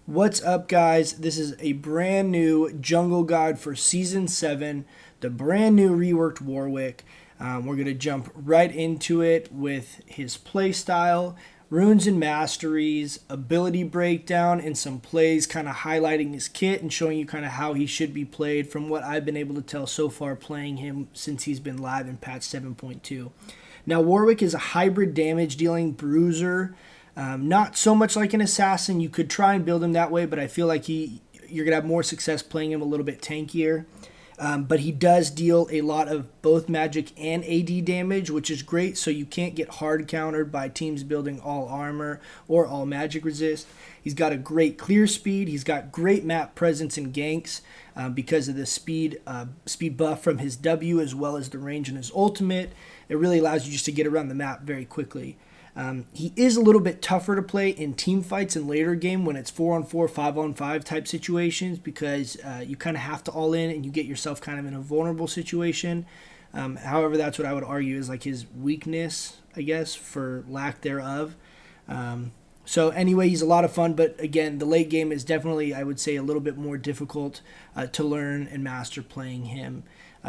What's up, guys? This is a brand new jungle guide for Season 7, the brand new reworked Warwick. We're going to jump right into it with his playstyle, runes and masteries, ability breakdown, and some plays kind of highlighting his kit and showing you kind of how he should be played from what I've been able to tell so far playing him since he's been live in patch 7.2. Now, Warwick is a hybrid damage dealing bruiser. Not so much like an assassin. You could try and build him that way, but I feel like you're going to have more success playing him a little bit tankier. But he does deal a lot of both magic and AD damage, which is great, so you can't get hard countered by teams building all armor or all magic resist. He's got a great clear speed. He's got great map presence and ganks because of the speed buff from his W as well as the range in his ultimate. It really allows you just to get around the map very quickly. He is a little bit tougher to play in team fights in later game when it's 4-on-4, 5-on-5 type situations because you kind of have to all in and you get yourself kind of in a vulnerable situation. However, that's what I would argue is like his weakness, I guess, for lack thereof. So anyway, he's a lot of fun, but again, the late game is definitely, I would say, a little bit more difficult to learn and master playing him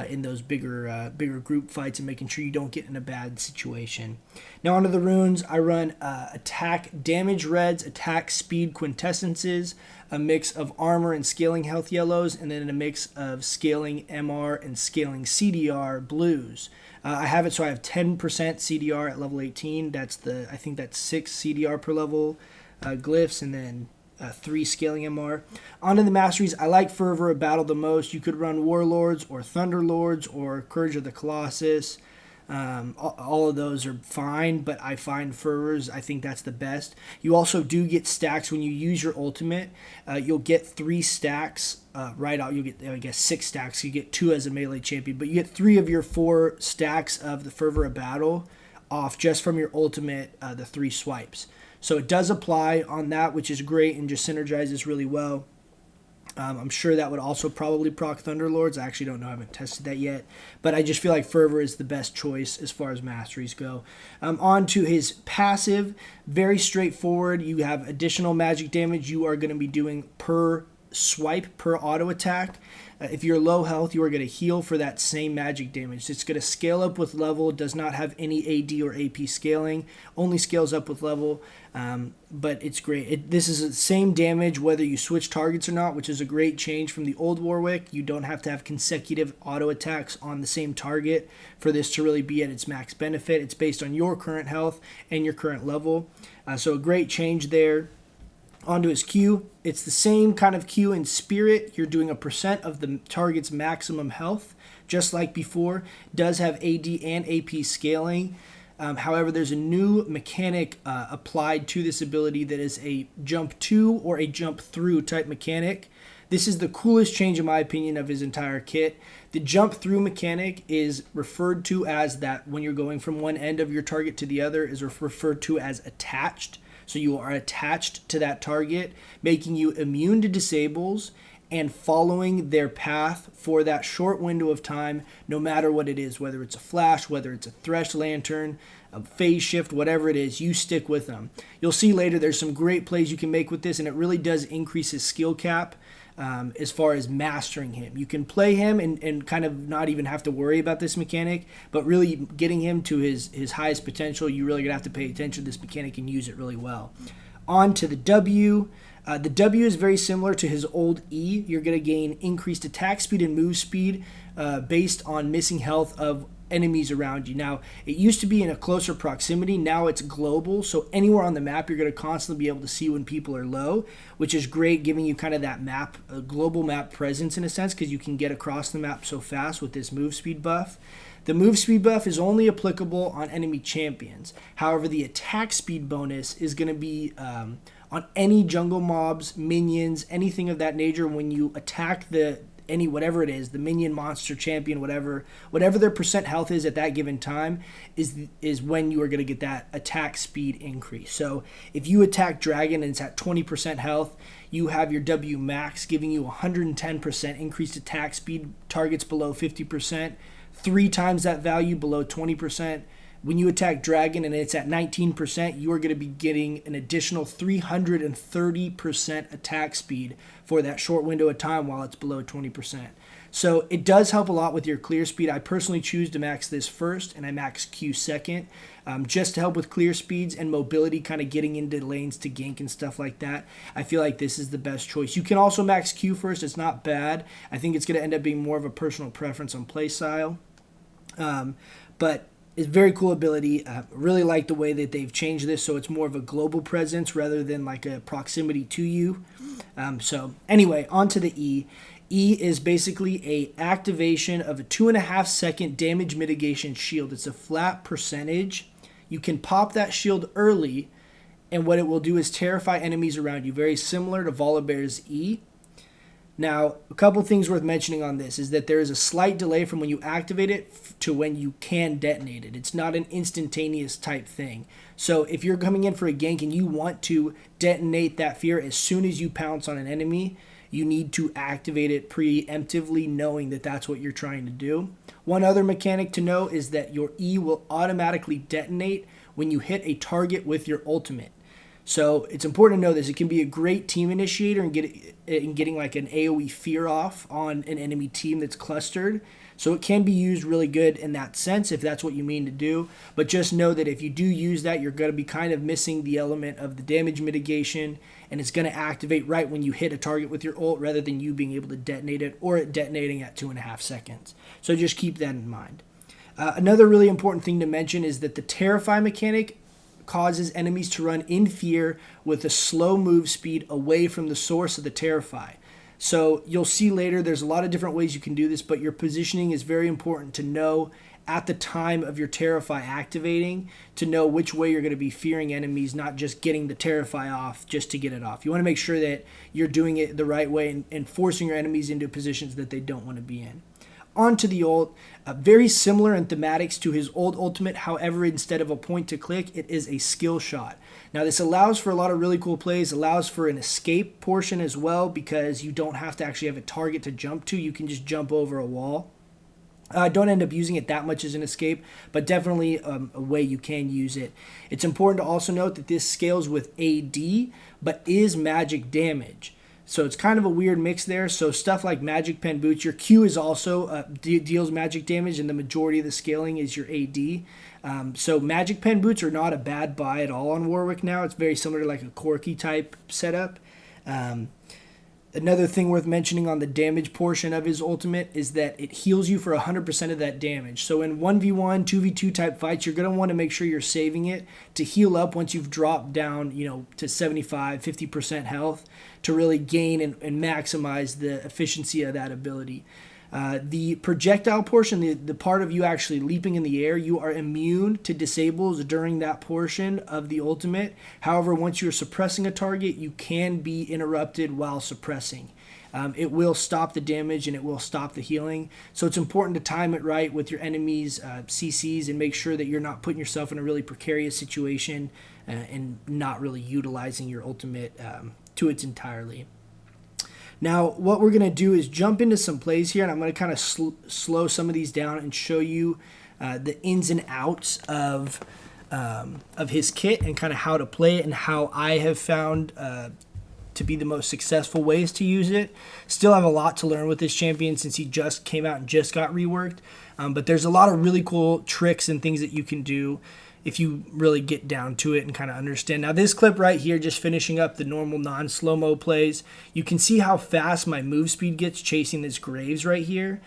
in those bigger group fights and making sure you don't get in a bad situation. Now onto the runes. I run attack damage reds, attack speed quintessences, a mix of armor and scaling health yellows, and then a mix of scaling MR and scaling CDR blues. I have it so I have 10% CDR at level 18. I think that's 6 CDR per level glyphs, and then 3 scaling MR. Onto the masteries, I like Fervor of Battle the most. You could run Warlords or Thunderlords or Courage of the Colossus. All of those are fine, but I find Fervors, I think that's the best. You also do get stacks when you use your ultimate. You'll get 3 stacks right out. You'll get, I guess, 6 stacks. You get 2 as a melee champion, but you get 3 of your 4 stacks of the Fervor of Battle off just from your ultimate, the 3 swipes. So it does apply on that, which is great and just synergizes really well. I'm sure that would also probably proc Thunderlords. I actually don't know. I haven't tested that yet. But I just feel like Fervor is the best choice as far as masteries go. On to his passive. Very straightforward. You have additional magic damage you are going to be doing per swipe, per auto attack. If you're low health, you are going to heal for that same magic damage. It's going to scale up with level, does not have any AD or AP scaling, only scales up with level, but it's great. This is the same damage whether you switch targets or not, which is a great change from the old Warwick. You don't have to have consecutive auto attacks on the same target for this to really be at its max benefit. It's based on your current health and your current level, so a great change there. Onto his Q. It's the same kind of Q in Spirit. You're doing a percent of the target's maximum health, just like before. Does have AD and AP scaling. However, there's a new mechanic applied to this ability that is a jump to or a jump through type mechanic. This is the coolest change, in my opinion, of his entire kit. The jump through mechanic is referred to as that when you're going from one end of your target to the other is referred to as attached. So you are attached to that target, making you immune to disables and following their path for that short window of time, no matter what it is, whether it's a flash, whether it's a thresh lantern, a phase shift, whatever it is, you stick with them. You'll see later there's some great plays you can make with this, and it really does increase his skill cap as far as mastering him. You can play him and kind of not even have to worry about this mechanic, but really getting him to his highest potential, you really gonna have to pay attention to this mechanic and use it really well. On to the W. The W is very similar to his old E. You're going to gain increased attack speed and move speed based on missing health of enemies around you. Now, it used to be in a closer proximity. Now it's global. So anywhere on the map, you're going to constantly be able to see when people are low, which is great, giving you kind of that map, global map presence in a sense, because you can get across the map so fast with this move speed buff. The move speed buff is only applicable on enemy champions. However, the attack speed bonus is going to be on any jungle mobs, minions, anything of that nature. When you attack whatever it is, the minion, monster, champion, whatever their percent health is at that given time, is when you are going to get that attack speed increase. So if you attack dragon and it's at 20% health, you have your W max giving you 110% increased attack speed, targets below 50%, 3 times that value below 20%, when you attack dragon and it's at 19%, you are going to be getting an additional 330% attack speed for that short window of time while it's below 20%. So it does help a lot with your clear speed. I personally choose to max this first, and I max Q second, just to help with clear speeds and mobility, kind of getting into lanes to gank and stuff like that. I feel like this is the best choice. You can also max Q first. It's not bad. I think it's going to end up being more of a personal preference on play style. But it's a very cool ability. Really like the way that they've changed this, so it's more of a global presence rather than like a proximity to you. So anyway, on to the E. E is basically a activation of a 2.5 second damage mitigation shield. It's a flat percentage. You can pop that shield early, and what it will do is terrify enemies around you, very similar to Volibear's E. Now, a couple things worth mentioning on this is that there is a slight delay from when you activate it to when you can detonate it. It's not an instantaneous type thing. So if you're coming in for a gank and you want to detonate that fear as soon as you pounce on an enemy, you need to activate it preemptively, knowing that that's what you're trying to do. One other mechanic to know is that your E will automatically detonate when you hit a target with your ultimate. So it's important to know this. It can be a great team initiator and getting like an AoE fear off on an enemy team that's clustered. So it can be used really good in that sense if that's what you mean to do. But just know that if you do use that, you're going to be kind of missing the element of the damage mitigation, and it's going to activate right when you hit a target with your ult rather than you being able to detonate it or it detonating at 2.5 seconds. So just keep that in mind. Another really important thing to mention is that the Terrify mechanic causes enemies to run in fear with a slow move speed away from the source of the Terrify. So you'll see later there's a lot of different ways you can do this, but your positioning is very important to know at the time of your Terrify activating, to know which way you're going to be fearing enemies, not just getting the Terrify off just to get it off. You want to make sure that you're doing it the right way and forcing your enemies into positions that they don't want to be in. On to the ult, very similar in thematics to his old ultimate. However, instead of a point to click, it is a skill shot. Now this allows for a lot of really cool plays, allows for an escape portion as well, because you don't have to actually have a target to jump to. You can just jump over a wall. Don't end up using it that much as an escape, but definitely a way you can use it. It's important to also note that this scales with AD, but is magic damage. So it's kind of a weird mix there. So stuff like Magic Pen Boots, your Q is also deals magic damage, and the majority of the scaling is your AD. So Magic Pen Boots are not a bad buy at all on Warwick now. It's very similar to like a Corki type setup. Another thing worth mentioning on the damage portion of his ultimate is that it heals you for 100% of that damage. So in 1v1, 2v2 type fights, you're going to want to make sure you're saving it to heal up once you've dropped down, to 75, 50% health to really gain and maximize the efficiency of that ability. The projectile portion, the part of you actually leaping in the air, you are immune to disables during that portion of the ultimate. However, once you're suppressing a target, you can be interrupted while suppressing. It will stop the damage and it will stop the healing. So it's important to time it right with your enemies' CCs and make sure that you're not putting yourself in a really precarious situation and not really utilizing your ultimate to its entirety. Now, what we're going to do is jump into some plays here, and I'm going to kind of slow some of these down and show you the ins and outs of his kit and kind of how to play it and how I have found to be the most successful ways to use it. Still have a lot to learn with this champion since he just came out and just got reworked, but there's a lot of really cool tricks and things that you can do if you really get down to it and kind of understand. Now this clip right here, just finishing up the normal non-slow-mo plays, you can see how fast my move speed gets chasing this Graves right here,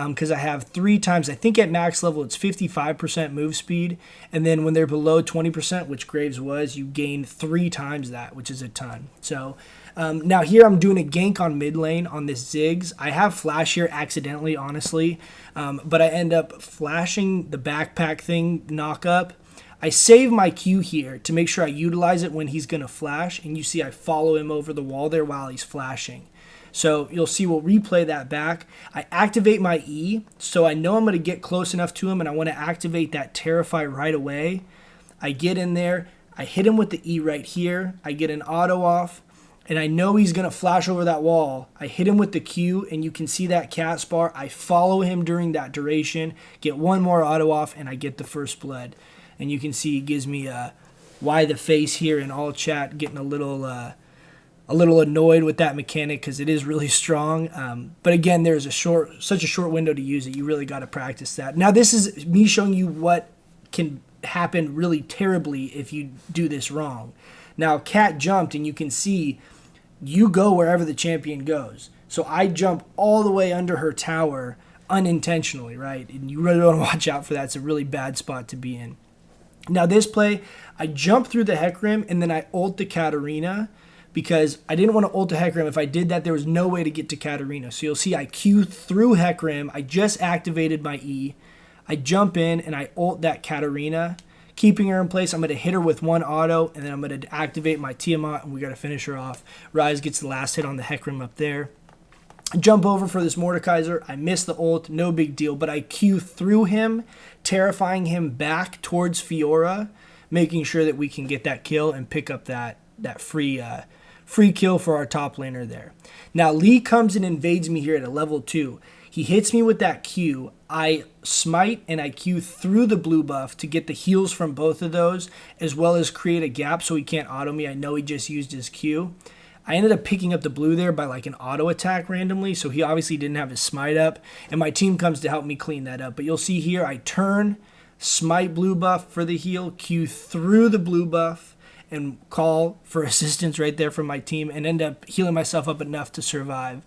because I have 3 times, I think at max level it's 55% move speed, and then when they're below 20%, which Graves was, you gain 3 times that, which is a ton. So now here I'm doing a gank on mid lane on this Ziggs. I have flash here accidentally, honestly, but I end up flashing the backpack thing knock up. I save my Q here to make sure I utilize it when he's going to flash, and you see I follow him over the wall there while he's flashing. So you'll see we'll replay that back. I activate my E, so I know I'm going to get close enough to him, and I want to activate that Terrify right away. I get in there, I hit him with the E right here, I get an auto off, and I know he's going to flash over that wall. I hit him with the Q, and you can see that cat spar. I follow him during that duration, get one more auto off, and I get the first blood. And you can see it gives me why the face here in all chat, getting a little annoyed with that mechanic because it is really strong. But again, there's such a short window to use it. You really got to practice that. Now this is me showing you what can happen really terribly if you do this wrong. Now Cat jumped, and you can see you go wherever the champion goes. So I jump all the way under her tower unintentionally, right? And you really want to watch out for that. It's a really bad spot to be in. Now this play, I jump through the Hecarim, and then I ult the Katarina, because I didn't want to ult the Hecarim. If I did that, there was no way to get to Katarina. So you'll see I Q through Hecarim. I just activated my E. I jump in, and I ult that Katarina, keeping her in place. I'm going to hit her with one auto, and then I'm going to activate my Tiamat, and we got to finish her off. Ryze gets the last hit on the Hecarim up there. I jump over for this Mordekaiser. I miss the ult, no big deal, but I Q through him, terrifying him back towards Fiora, making sure that we can get that kill and pick up that free kill for our top laner there. Now Lee comes and invades me here at a level 2. He hits me with that Q. I smite and I Q through the blue buff to get the heals from both of those, as well as create a gap so he can't auto me. I know he just used his Q. I ended up picking up the blue there by like an auto attack randomly, so he obviously didn't have his smite up, and my team comes to help me clean that up. But you'll see here I turn, smite blue buff for the heal, Q through the blue buff, and call for assistance right there from my team, and end up healing myself up enough to survive.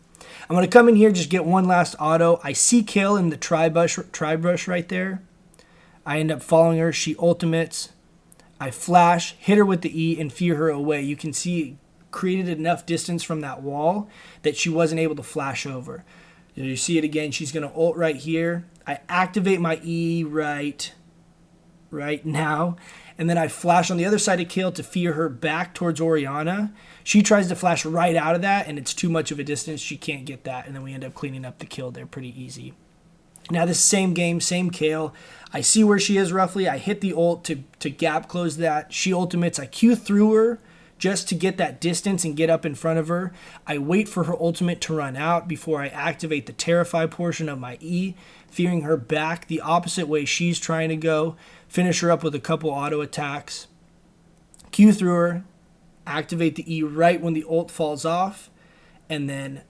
I'm going to come in here, just get one last auto. I see Kale in the tri-brush right there. I end up following her. She ultimates. I flash, hit her with the E, and fear her away. You can see it created enough distance from that wall that she wasn't able to flash over. You see it again. She's going to ult right here. I activate my E right now. And then I flash on the other side of Kale to fear her back towards Orianna. She tries to flash right out of that, and it's too much of a distance. She can't get that, and then we end up cleaning up the kill there pretty easy. Now this same game, same Kale. I see where she is roughly. I hit the ult to gap close that. She ultimates. I Q through her just to get that distance and get up in front of her. I wait for her ultimate to run out before I activate the Terrify portion of my E, fearing her back the opposite way she's trying to go. Finish her up with a couple auto attacks. Q through her. Activate the E right when the ult falls off. And then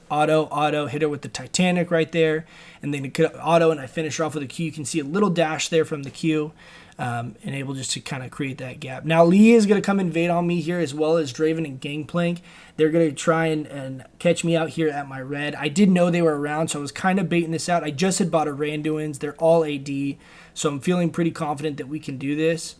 auto, hit her with the Titanic right there. And then auto, and I finish her off with a Q. You can see a little dash there from the Q. And able just to kind of create that gap. Now Lee is going to come invade on me here, as well as Draven and Gangplank. They're going to try and catch me out here at my red. I did know they were around, so I was kind of baiting this out. I just had bought a Randuin's. They're all AD, so I'm feeling pretty confident that we can do this.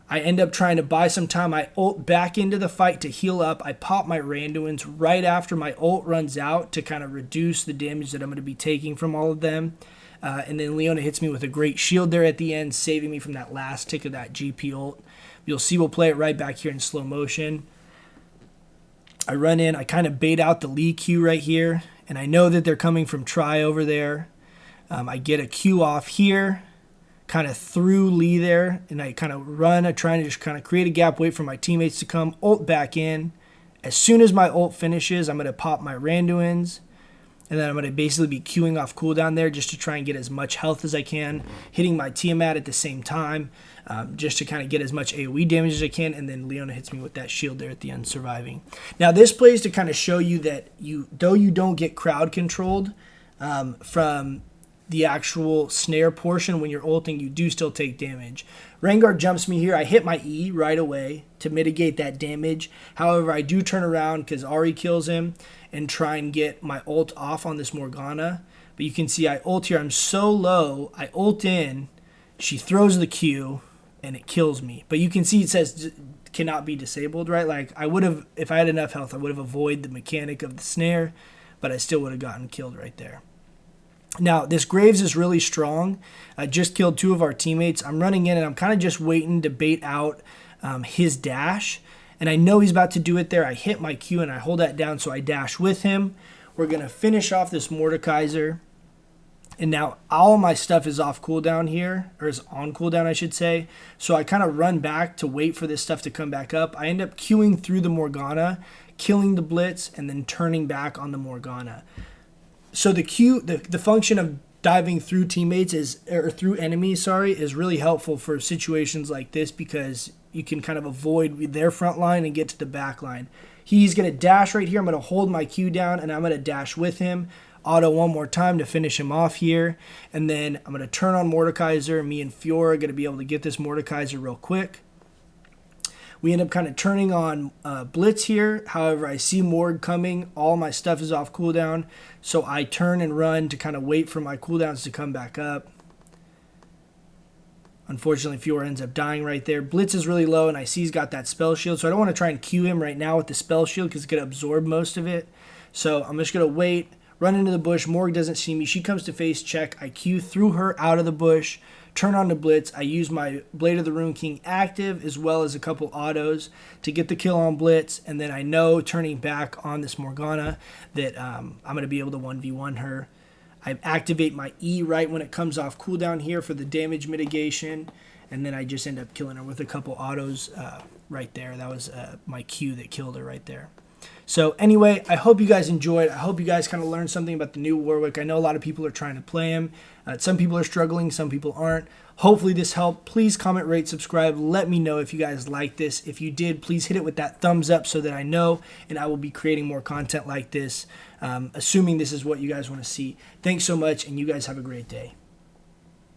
I end up trying to buy some time. I ult back into the fight to heal up. I pop my Randuin's right after my ult runs out to kind of reduce the damage that I'm going to be taking from all of them. And then Leona hits me with a great shield there at the end, saving me from that last tick of that GP ult. You'll see we'll play it right back here in slow motion. I run in, I kind of bait out the Lee Q right here, and I know that they're coming from Tri over there. I get a Q off here, kind of through Lee there, and I kind of run. I try to just kind of create a gap, wait for my teammates to come, ult back in. As soon as my ult finishes, I'm going to pop my Randuin's. And then I'm going to basically be queuing off cooldown there just to try and get as much health as I can, hitting my Tiamat at the same time, just to kind of get as much AoE damage as I can. And then Leona hits me with that shield there at the end, surviving. Now this play is to kind of show you that though you don't get crowd controlled from the actual snare portion when you're ulting, you do still take damage. Rengar jumps me here. I hit my E right away to mitigate that damage. However, I do turn around because Ahri kills him and try and get my ult off on this Morgana. But you can see I ult here. I'm so low. I ult in. She throws the Q and it kills me. But you can see it says cannot be disabled, right? Like I would have, if I had enough health, I would have avoided the mechanic of the snare, but I still would have gotten killed right there. Now, this Graves is really strong. I just killed 2 of our teammates. I'm running in, and I'm kind of just waiting to bait out his dash. And I know he's about to do it there. I hit my Q, and I hold that down, so I dash with him. We're going to finish off this Mordekaiser. And now all my stuff is off cooldown here, or is on cooldown, I should say. So I kind of run back to wait for this stuff to come back up. I end up queuing through the Morgana, killing the Blitz, and then turning back on the Morgana. So the function of diving through teammates through enemies, is really helpful for situations like this because you can kind of avoid their front line and get to the back line. He's going to dash right here. I'm going to hold my Q down, and I'm going to dash with him. Auto one more time to finish him off here. And then I'm going to turn on Mordekaiser. Me and Fiora are going to be able to get this Mordekaiser real quick. We end up kind of turning on Blitz here. However, I see Morg coming. All my stuff is off cooldown. So I turn and run to kind of wait for my cooldowns to come back up. Unfortunately, Fiora ends up dying right there. Blitz is really low, and I see he's got that spell shield. So I don't want to try and Q him right now with the spell shield because it's going to absorb most of it. So I'm just going to wait, run into the bush. Morg doesn't see me. She comes to face check. I Q through her out of the bush, turn on the Blitz. I use my Blade of the Rune King active as well as a couple autos to get the kill on Blitz. And then I know turning back on this Morgana that I'm going to be able to 1v1 her. I activate my E right when it comes off cooldown here for the damage mitigation, and then I just end up killing her with a couple autos right there. That was my Q that killed her right there. So anyway, I hope you guys enjoyed. I hope you guys kind of learned something about the new Warwick. I know a lot of people are trying to play him. Some people are struggling, some people aren't. Hopefully this helped. Please comment, rate, subscribe. Let me know if you guys like this. If you did, please hit it with that thumbs up so that I know, and I will be creating more content like this, assuming this is what you guys want to see. Thanks so much, and you guys have a great day.